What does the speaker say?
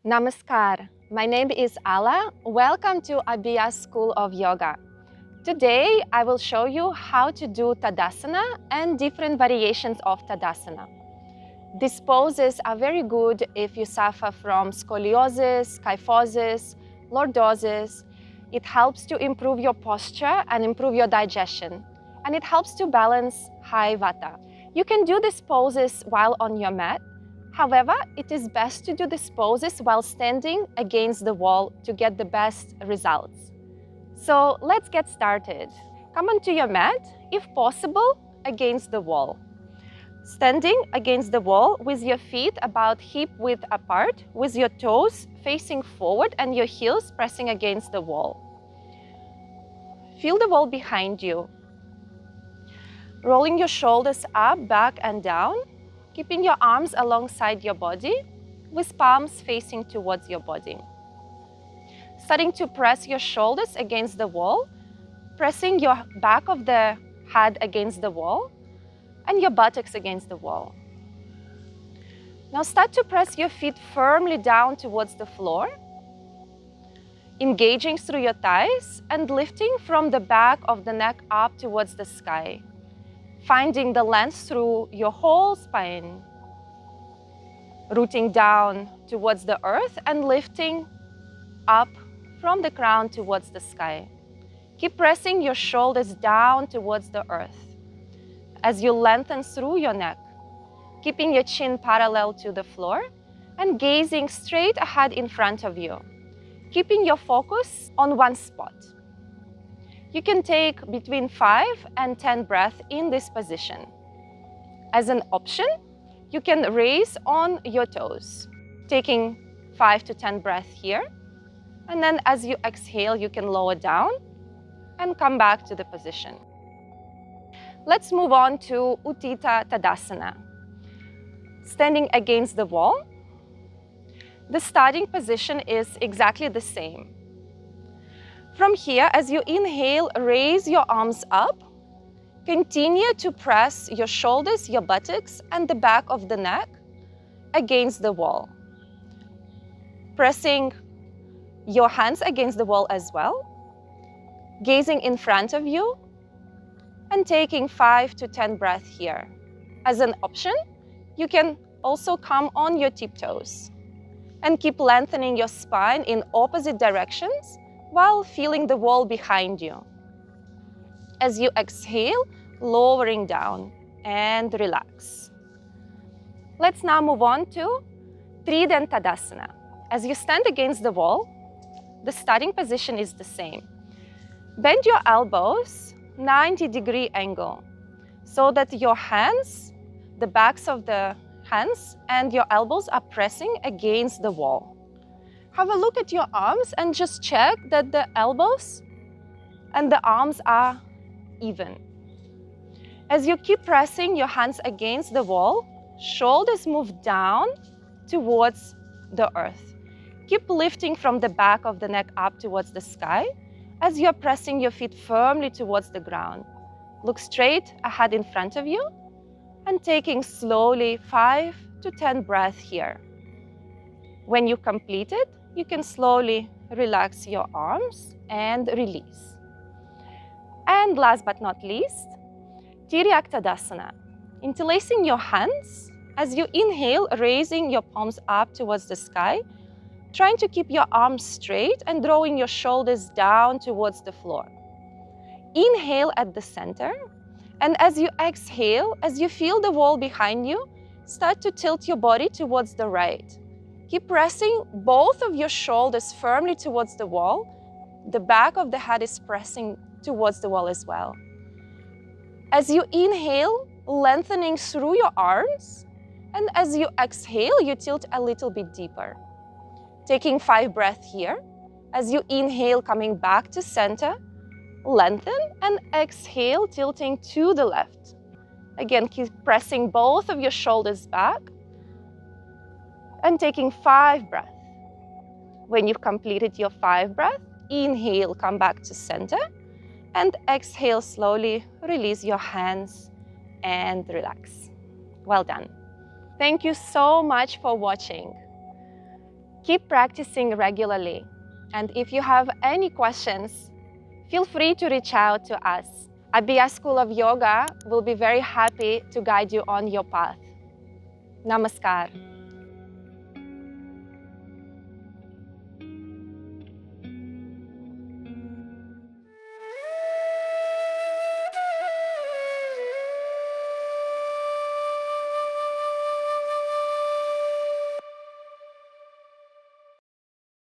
Namaskar. My name is Ala. Welcome to Abhyas School of Yoga. Today, I will show you how to do Tadasana and different variations of Tadasana. These poses are very good if you suffer from scoliosis, kyphosis, lordosis. It helps to improve your posture and improve your digestion. And it helps to balance high vāta. You can do these poses while on your mat. However, it is best to do these poses while standing against the wall to get the best results. So let's get started. Come onto your mat, if possible, against the wall. Standing against the wall with your feet about hip width apart, with your toes facing forward and your heels pressing against the wall. Feel the wall behind you. Rolling your shoulders up, back and down, keeping your arms alongside your body with palms facing towards your body. Starting to press your shoulders against the wall, pressing your back of the head against the wall and your buttocks against the wall. Now start to press your feet firmly down towards the floor, engaging through your thighs and lifting from the back of the neck up towards the sky, finding the length through your whole spine, rooting down towards the earth and lifting up from the crown towards the sky. Keep pressing your shoulders down towards the earth as you lengthen through your neck, keeping your chin parallel to the floor and gazing straight ahead in front of you, keeping your focus on one spot. You can take between 5 and 10 breaths in this position. As an option, you can raise on your toes, taking 5 to 10 breaths here. And then as you exhale, you can lower down and come back to the position. Let's move on to Utthita Tadasana. Standing against the wall. The starting position is exactly the same. From here, as you inhale, raise your arms up. Continue to press your shoulders, your buttocks, and the back of the neck against the wall. Pressing your hands against the wall as well. Gazing in front of you and taking 5 to 10 breaths here. As an option, you can also come on your tiptoes and keep lengthening your spine in opposite directions while feeling the wall behind you. As you exhale, lowering down and relax. Let's now move on to Trident Tadasana. As you stand against the wall, the starting position is the same. Bend your elbows 90-degree angle so that your hands, the backs of the hands and your elbows are pressing against the wall. Have a look at your arms and just check that the elbows and the arms are even. As you keep pressing your hands against the wall, shoulders move down towards the earth. Keep lifting from the back of the neck up towards the sky as you're pressing your feet firmly towards the ground. Look straight ahead in front of you and taking slowly 5 to 10 breaths here. When you complete it, you can slowly relax your arms and release. And last but not least, Tiryak Tadasana. Interlacing your hands as you inhale, raising your palms up towards the sky, trying to keep your arms straight and drawing your shoulders down towards the floor. Inhale at the center, and as you exhale, as you feel the wall behind you, start to tilt your body towards the right. Keep pressing both of your shoulders firmly towards the wall. The back of the head is pressing towards the wall as well. As you inhale, lengthening through your arms, and as you exhale, you tilt a little bit deeper. Taking 5 breaths here. As you inhale, coming back to center, lengthen, and exhale, tilting to the left. Again, keep pressing both of your shoulders back and taking 5 breaths. When you've completed your 5 breaths, inhale, come back to center, and exhale, slowly release your hands and relax. Well done. Thank you so much for watching. Keep practicing regularly. And if you have any questions, feel free to reach out to us. Abhyas School of Yoga will be very happy to guide you on your path. Namaskar.